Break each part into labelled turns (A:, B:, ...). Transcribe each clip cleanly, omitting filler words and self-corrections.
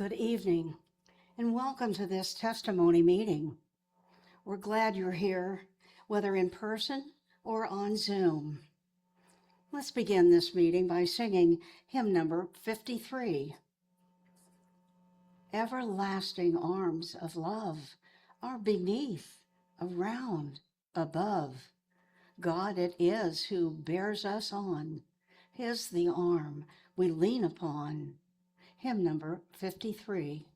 A: Good evening, and welcome to this testimony meeting. We're glad you're here, whether in person or on Zoom. Let's begin this meeting by singing hymn number 53. Everlasting arms of love are beneath, around, above. God it is who bears us on. His the arm we lean upon. Hymn number 53.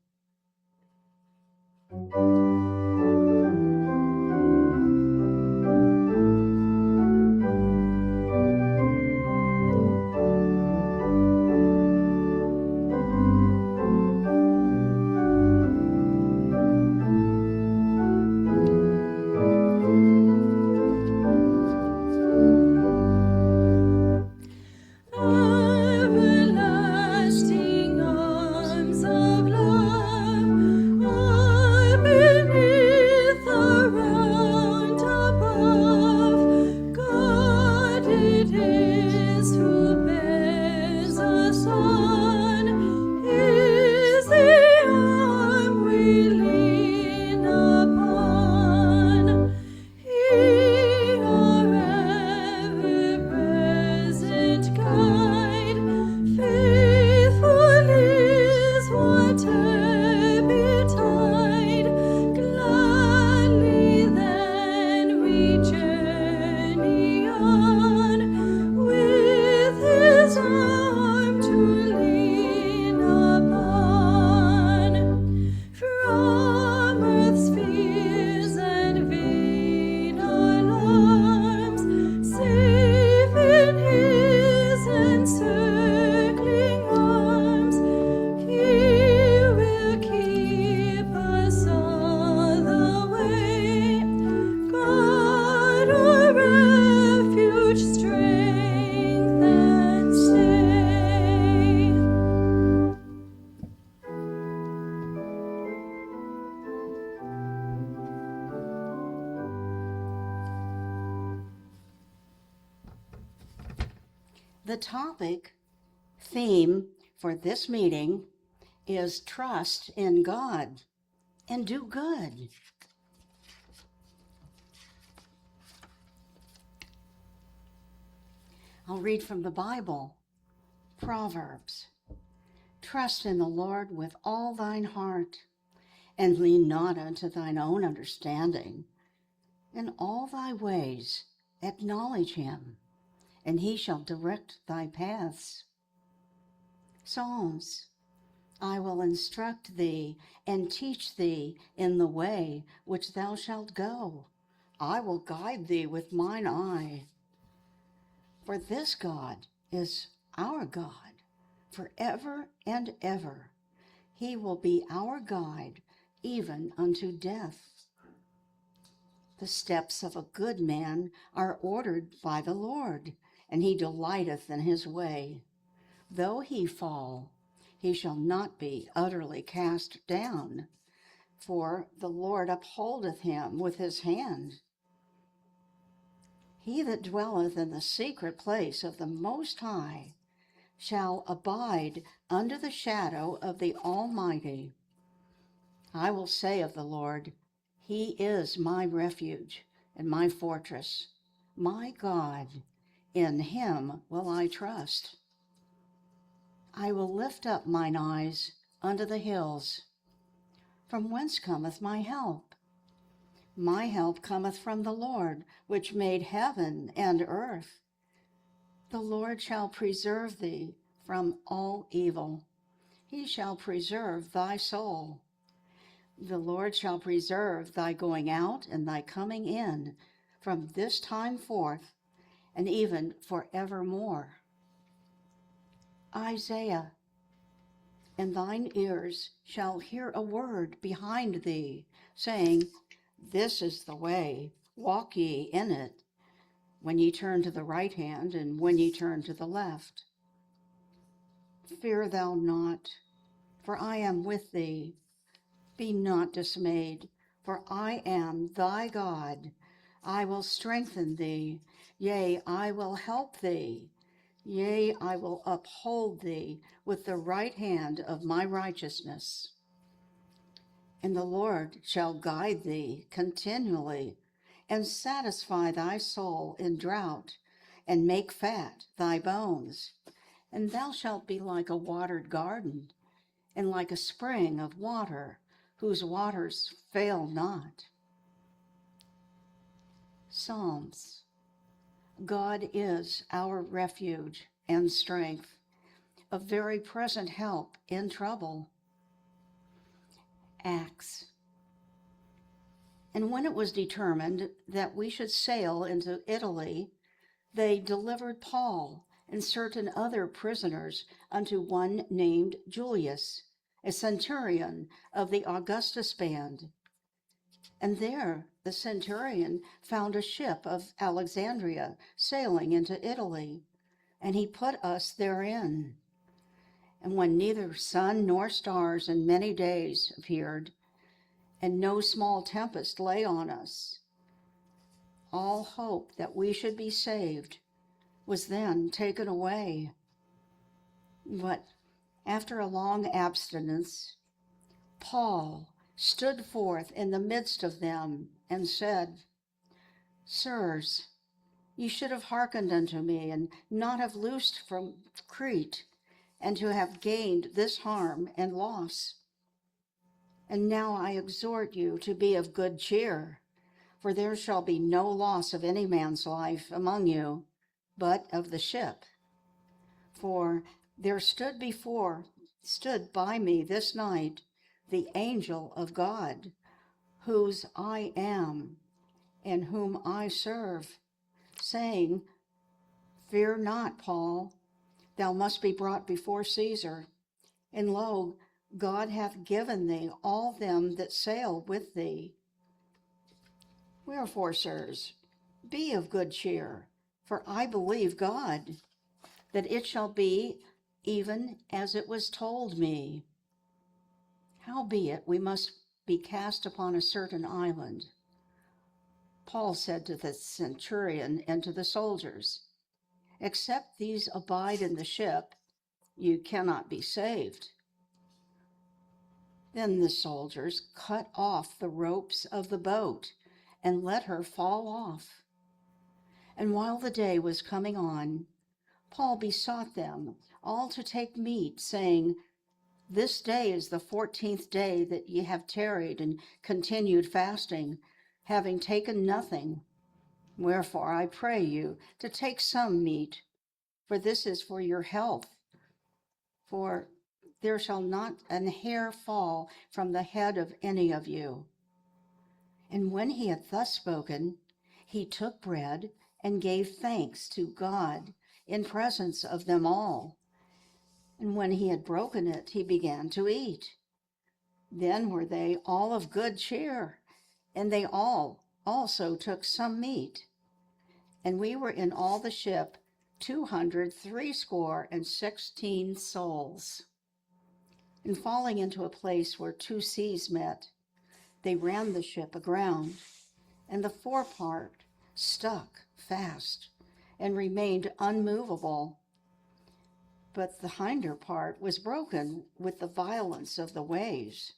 A: The topic theme for this meeting is trust in God and do good. I'll read from the Bible, Proverbs. Trust in the Lord with all thine heart, and lean not unto thine own understanding. In all thy ways acknowledge him, and he shall direct thy paths. Psalms. I will instruct thee and teach thee in the way which thou shalt go. I will guide thee with mine eye. For this God is our God forever and ever. He will be our guide even unto death. The steps of a good man are ordered by the Lord, and he delighteth in his way. Though he fall, he shall not be utterly cast down, for the Lord upholdeth him with his hand. He that dwelleth in the secret place of the Most High shall abide under the shadow of the Almighty. I will say of the Lord, He is my refuge and my fortress, my God. In him will I trust. I will lift up mine eyes unto the hills. From whence cometh my help? My help cometh from the Lord, which made heaven and earth. The Lord shall preserve thee from all evil. He shall preserve thy soul. The Lord shall preserve thy going out and thy coming in from this time forth and even forevermore. Isaiah. And thine ears shall hear a word behind thee, saying, This is the way, walk ye in it, when ye turn to the right hand and when ye turn to the left. Fear thou not, for I am with thee. Be not dismayed, for I am thy God. I will strengthen thee, yea, I will help thee. Yea, I will uphold thee with the right hand of my righteousness. And the Lord shall guide thee continually, and satisfy thy soul in drought, and make fat thy bones. And thou shalt be like a watered garden, and like a spring of water, whose waters fail not. Psalms. God is our refuge and strength, a very present help in trouble. Acts. And when it was determined that we should sail into Italy, they delivered Paul and certain other prisoners unto one named Julius, a centurion of the Augustus band. And there the centurion found a ship of Alexandria sailing into Italy, and he put us therein. And when neither sun nor stars in many days appeared, and no small tempest lay on us, all hope that we should be saved was then taken away. But after a long abstinence, Paul stood forth in the midst of them and said, Sirs, ye should have hearkened unto me, and not have loosed from Crete, and to have gained this harm and loss. And now I exhort you to be of good cheer, for there shall be no loss of any man's life among you, but of the ship. For there stood by me this night the angel of God, whose I am, and whom I serve, saying, Fear not, Paul, thou must be brought before Caesar. And lo, God hath given thee all them that sail with thee. Wherefore, sirs, be of good cheer, for I believe God, that it shall be even as it was told me. Howbeit we must be cast upon a certain island. Paul said to the centurion and to the soldiers, Except these abide in the ship, you cannot be saved. Then the soldiers cut off the ropes of the boat and let her fall off. And while the day was coming on, Paul besought them all to take meat, saying, This day is the 14th day that ye have tarried and continued fasting, having taken nothing. Wherefore I pray you to take some meat, for this is for your health. For there shall not an hair fall from the head of any of you. And when he had thus spoken, he took bread and gave thanks to God in presence of them all. And when he had broken it, he began to eat. Then were they all of good cheer, and they all also took some meat. And we were in all the ship 216 souls. And falling into a place where two seas met, they ran the ship aground, and the forepart stuck fast and remained unmovable. But the hinder part was broken with the violence of the waves.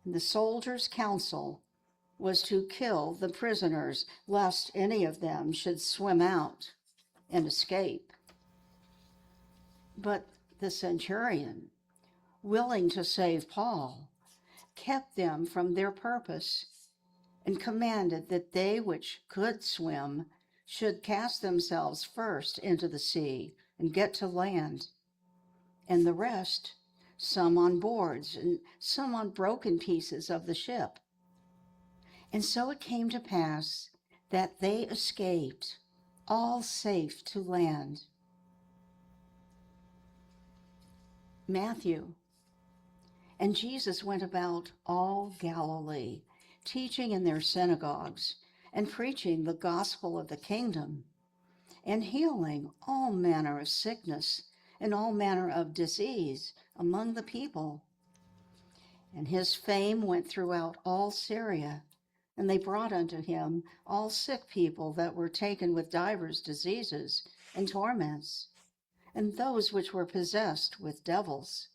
A: And the soldiers' counsel was to kill the prisoners, lest any of them should swim out and escape. But the centurion, willing to save Paul, kept them from their purpose, and commanded that they which could swim should cast themselves first into the sea and get to land, and the rest, some on boards and some on broken pieces of the ship. And so it came to pass that they escaped, all safe to land. Matthew. And Jesus went about all Galilee, teaching in their synagogues, and preaching the gospel of the kingdom, and healing all manner of sickness and all manner of disease among the people. And his fame went throughout all Syria, and they brought unto him all sick people that were taken with divers diseases and torments, and those which were possessed with devils,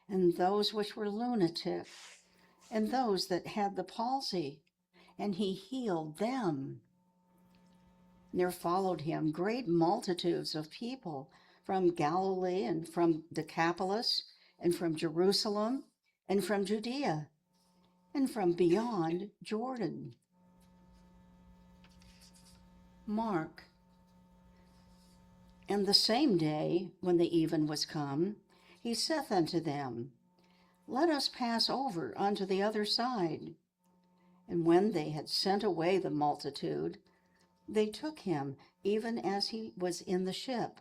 A: and those which were lunatic, and those that had the palsy, and he healed them. There followed him great multitudes of people from Galilee, and from Decapolis, and from Jerusalem, and from Judea, and from beyond Jordan. Mark. And the same day, when the even was come, he saith unto them, Let us pass over unto the other side. And when they had sent away the multitude, they took him even as he was in the ship.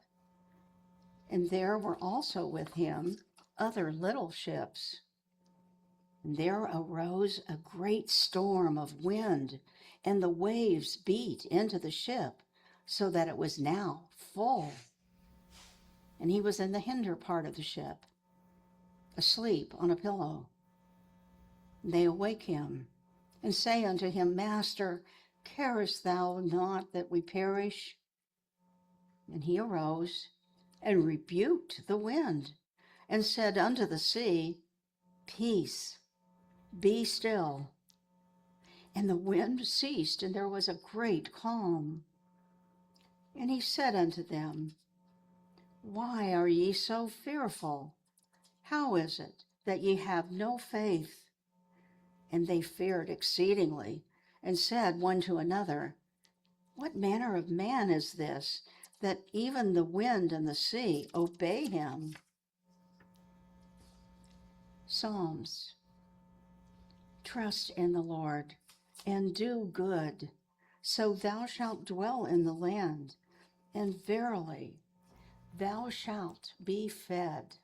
A: And there were also with him other little ships. And there arose a great storm of wind, and the waves beat into the ship, so that it was now full. And he was in the hinder part of the ship, asleep on a pillow. And they awake him, and say unto him, Master, carest thou not that we perish? And he arose, and rebuked the wind, and said unto the sea, Peace, be still. And the wind ceased, and there was a great calm. And he said unto them, Why are ye so fearful? How is it that ye have no faith? And they feared exceedingly, and said one to another, What manner of man is this, that even the wind and the sea obey him? Psalms. Trust in the Lord, and do good, so thou shalt dwell in the land, and verily thou shalt be fed.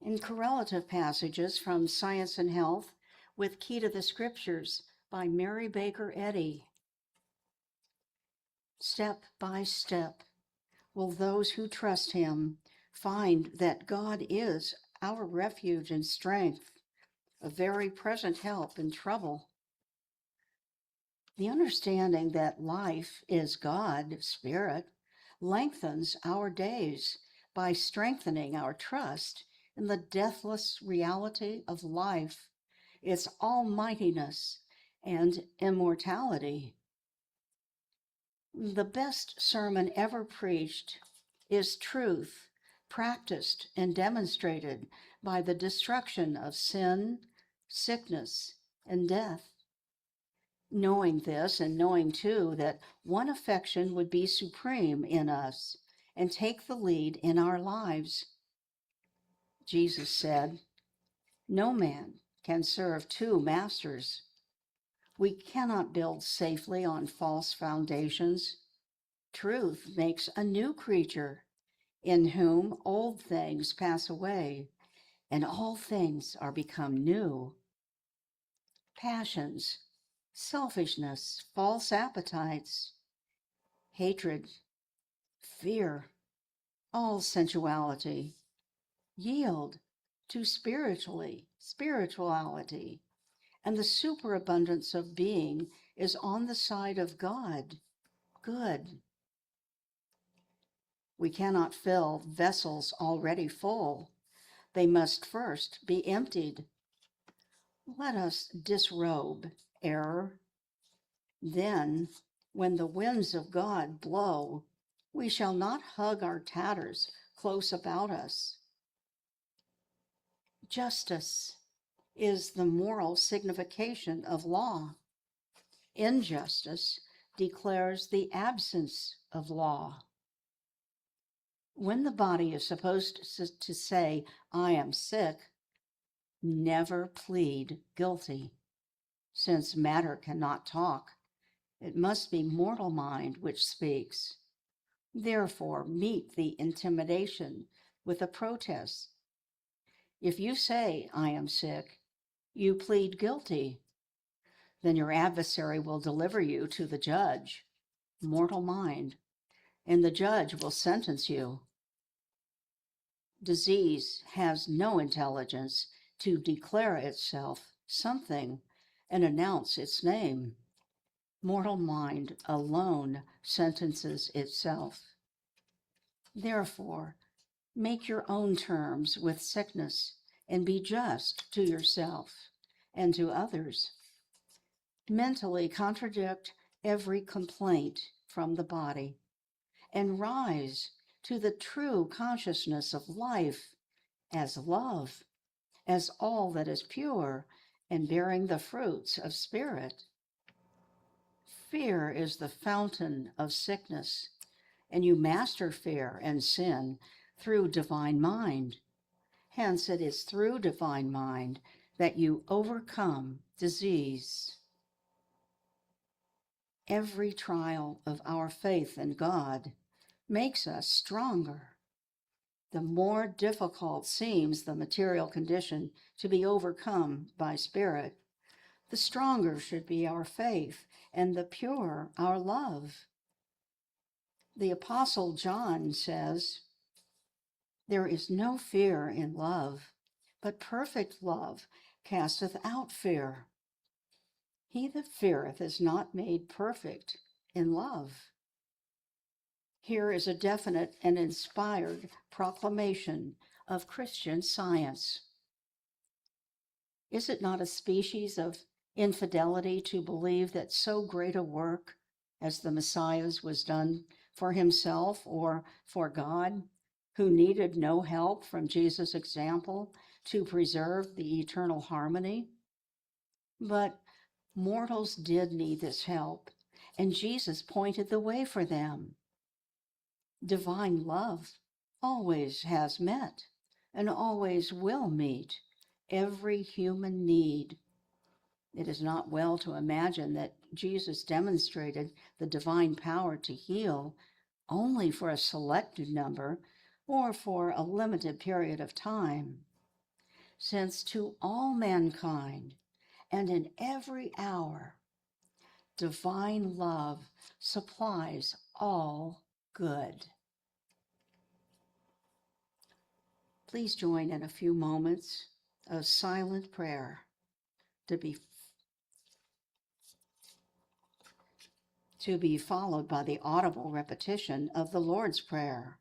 A: In correlative passages from Science and Health with Key to the Scriptures by Mary Baker Eddy. Step by step will those who trust him find that God is our refuge and strength, a very present help in trouble. The understanding that life is God, Spirit, lengthens our days by strengthening our trust in the deathless reality of life, its almightiness and immortality. The best sermon ever preached is truth, practiced and demonstrated by the destruction of sin, sickness, and death. Knowing this, and knowing too that one affection would be supreme in us and take the lead in our lives. Jesus said, No man can serve two masters. We cannot build safely on false foundations. Truth makes a new creature, in whom old things pass away, and all things are become new. Passions, selfishness, false appetites, hatred, fear, all sensuality, yield to spirituality, and the superabundance of being is on the side of God, good. We cannot fill vessels already full. They must first be emptied. Let us disrobe error. Then, when the winds of God blow, we shall not hug our tatters close about us. Justice is the moral signification of law. Injustice declares the absence of law. When the body is supposed to say, I am sick, never plead guilty. Since matter cannot talk, it must be mortal mind which speaks. Therefore, meet the intimidation with a protest. If you say, I am sick, you plead guilty. Then your adversary will deliver you to the judge, mortal mind, and the judge will sentence you. Disease has no intelligence to declare itself something and announce its name. Mortal mind alone sentences itself. Therefore, make your own terms with sickness and be just to yourself and to others. Mentally contradict every complaint from the body and rise to the true consciousness of life as love, as all that is pure and bearing the fruits of spirit. Fear is the fountain of sickness, and you master fear and sin through divine mind. Hence, it is through divine mind that you overcome disease. Every trial of our faith in God makes us stronger. The more difficult seems the material condition to be overcome by spirit, the stronger should be our faith and the purer our love. The Apostle John says, "There is no fear in love, but perfect love casteth out fear. He that feareth is not made perfect in love." Here is a definite and inspired proclamation of Christian Science. Is it not a species of infidelity to believe that so great a work as the Messiah's was done for himself or for God, who needed no help from Jesus' example to preserve the eternal harmony? But mortals did need this help, and Jesus pointed the way for them. Divine love always has met and always will meet every human need. It is not well to imagine that Jesus demonstrated the divine power to heal only for a selected number or for a limited period of time, since to all mankind and in every hour, divine love supplies all good. Please join in a few moments of silent prayer to be followed by the audible repetition of the Lord's Prayer.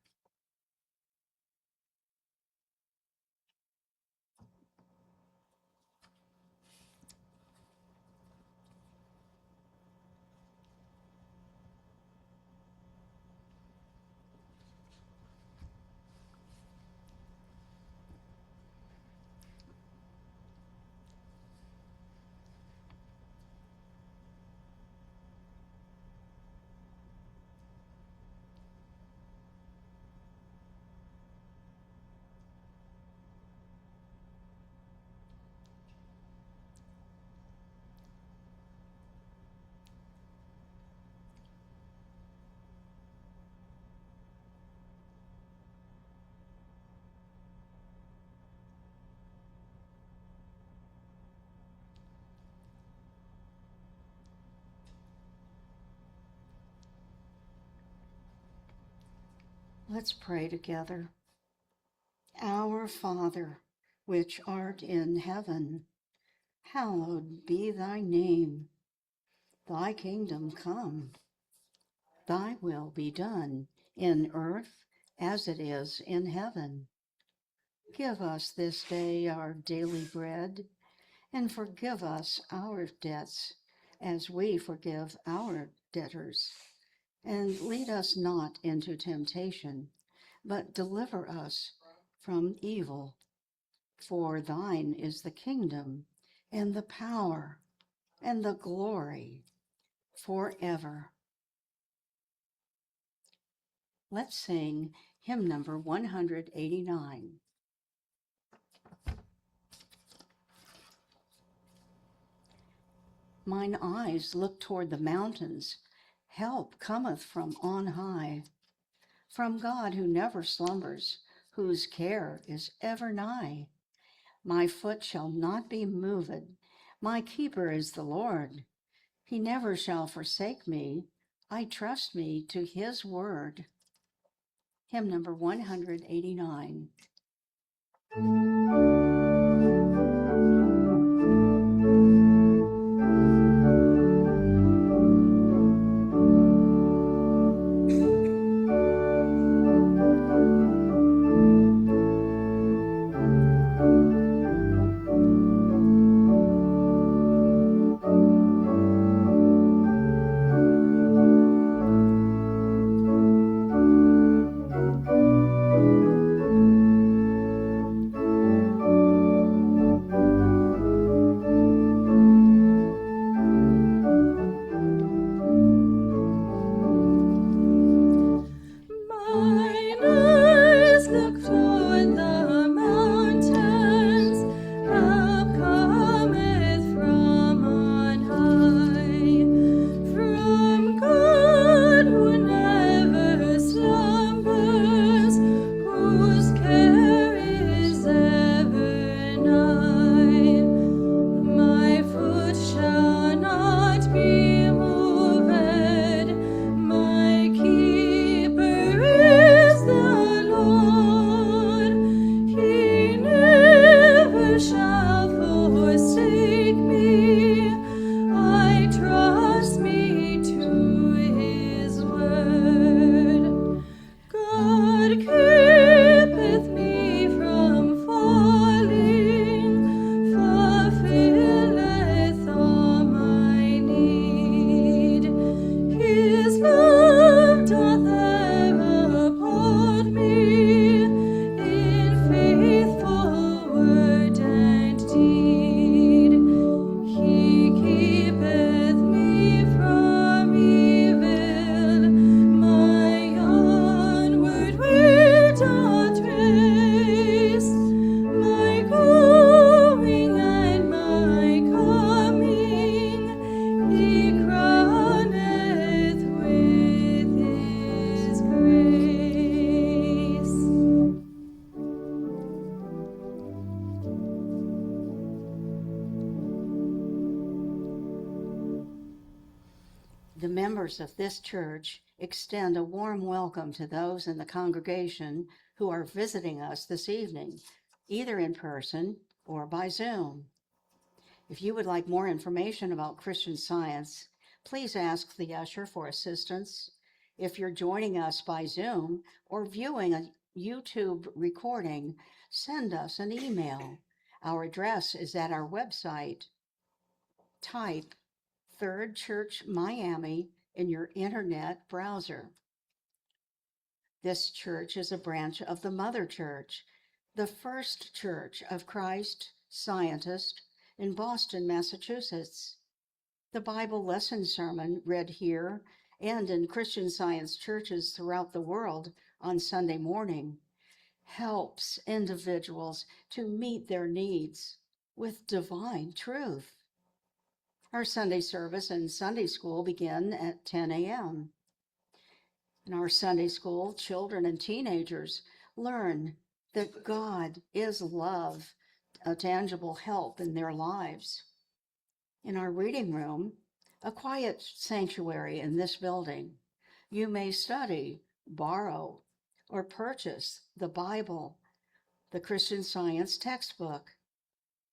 A: Let's pray together. Our Father, which art in heaven, hallowed be thy name. Thy kingdom come. Thy will be done in earth as it is in heaven. Give us this day our daily bread, and forgive us our debts as we forgive our debtors. And lead us not into temptation, but deliver us from evil. For thine is the kingdom, and the power, and the glory, forever. Let's sing hymn number 189. Mine eyes look toward the mountains. Help cometh from on high, from God who never slumbers, whose care is ever nigh. My foot shall not be moved. My keeper is the Lord. He never shall forsake me. I trust me to his word. Hymn number 189. The members of this church extend a warm welcome to those in the congregation who are visiting us this evening, either in person or by Zoom. If you would like more information about Christian Science, please ask the usher for assistance. If you're joining us by Zoom or viewing a YouTube recording, send us an email. Our address is at our website. Type Third Church Miami in your internet browser. This church is a branch of the Mother Church, the First Church of Christ Scientist in Boston, Massachusetts. The Bible lesson sermon read here and in Christian Science churches throughout the world on Sunday morning helps individuals to meet their needs with divine truth. Our Sunday service and Sunday school begin at 10 a.m. In our Sunday school, children and teenagers learn that God is love, a tangible help in their lives. In our reading room, a quiet sanctuary in this building, you may study, borrow, or purchase the Bible, the Christian Science textbook,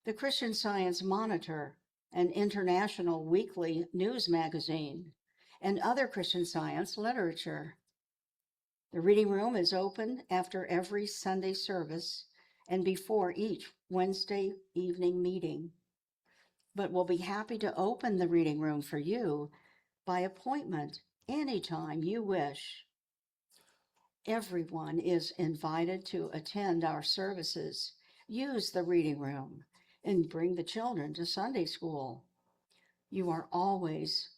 A: the Christian Science Monitor, an international weekly news magazine, and other Christian Science literature. The reading room is open after every Sunday service and before each Wednesday evening meeting, but we'll be happy to open the reading room for you by appointment anytime you wish. Everyone is invited to attend our services, use the reading room, and bring the children to Sunday school. You are always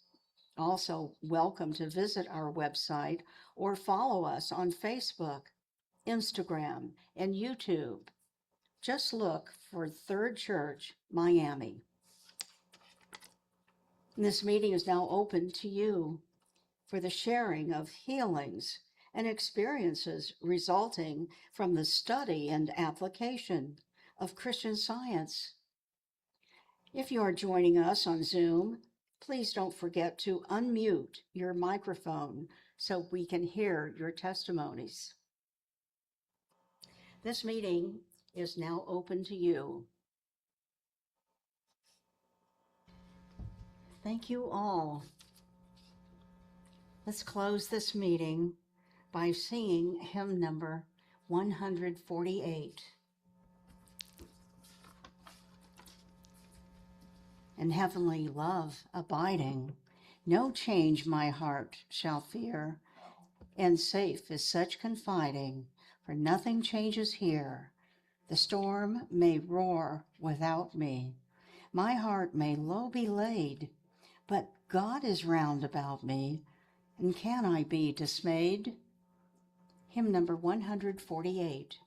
A: also welcome to visit our website or follow us on Facebook, Instagram, and YouTube. Just look for Third Church Miami. This meeting is now open to you for the sharing of healings and experiences resulting from the study and application of Christian Science. If you are joining us on Zoom, please don't forget to unmute your microphone so we can hear your testimonies. This meeting is now open to you. Thank you all. Let's close this meeting by singing hymn number 148. In heavenly love abiding, no change my heart shall fear, and safe is such confiding, for nothing changes here. The storm may roar without me, my heart may low be laid, but God is round about me, and can I be dismayed? Hymn number 148.